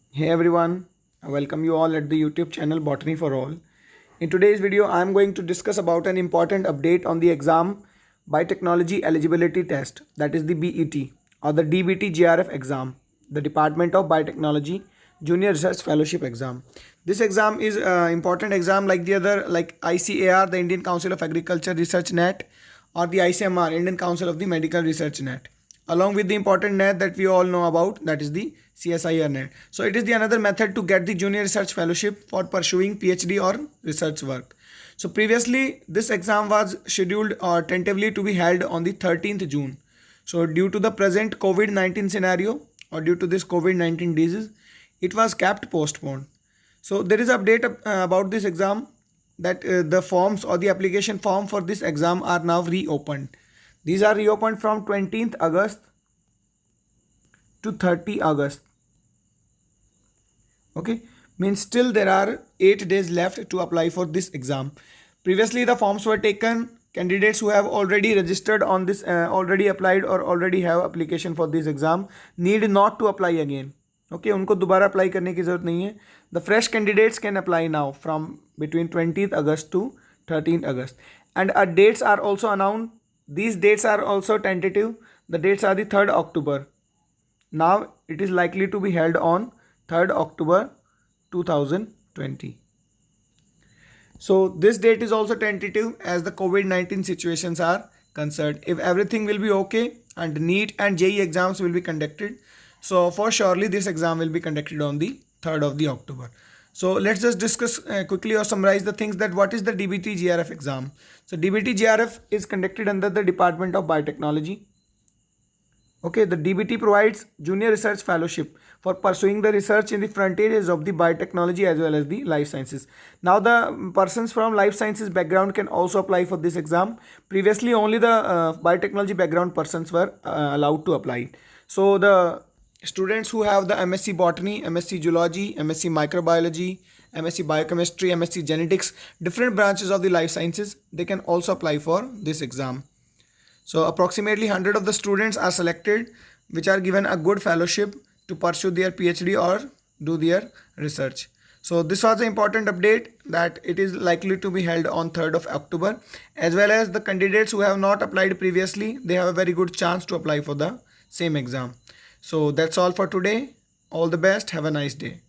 Hey everyone, I welcome you all at the YouTube channel Botany for All. In today's video, I am going to discuss about an important update on the exam Biotechnology Eligibility Test, that is the BET or the DBT GRF exam, the Department of Biotechnology Junior Research Fellowship exam. This exam is an important exam like the other, like ICAR, the Indian Council of Agriculture Research Net, or the ICMR, Indian Council of the Medical Research Net, along with the important net that we all know about, that is the CSIR net. So it is the another method to get the junior research fellowship for pursuing PhD or research work. So previously this exam was scheduled or tentatively to be held on the 13th June. So due to the present COVID-19 scenario or due to this COVID-19 disease, it was kept postponed. So there is update about this exam that the forms or the application form for this exam are now reopened. These are reopened from 20th August to 30 August. Okay, means still there are 8 days left to apply for this exam. Previously the forms were taken. Candidates who have already registered on this, already applied or already have application for this exam need not to apply again. Okay, उनको दोबारा apply करने की ज़रूरत नहीं है. The fresh candidates can apply now from between 20th August to 13th August. And dates are also announced. These dates are also tentative. The dates are the 3rd October. Now it is likely to be held on 3rd October 2020. So this date is also tentative as the COVID-19 situations are concerned. If everything will be okay and NEET and JEE exams will be conducted, so for surely this exam will be conducted on the 3rd of the October. So let's just discuss quickly or summarize the things that what is the DBT GRF exam. So DBT GRF is conducted under the Department of Biotechnology. Okay, the DBT provides junior research fellowship for pursuing the research in the frontiers of the biotechnology as well as the life sciences. Now the persons from life sciences background can also apply for this exam. Previously only the biotechnology background persons were allowed to apply. So the students who have the MSc Botany, MSc Zoology, MSc Microbiology, MSc Biochemistry, MSc Genetics, different branches of the life sciences, they can also apply for this exam. So approximately 100 of the students are selected which are given a good fellowship to pursue their PhD or do their research. So this was an important update that it is likely to be held on 3rd of October, as well as the candidates who have not applied previously, they have a very good chance to apply for the same exam. So that's all for today. All the best. Have a nice day.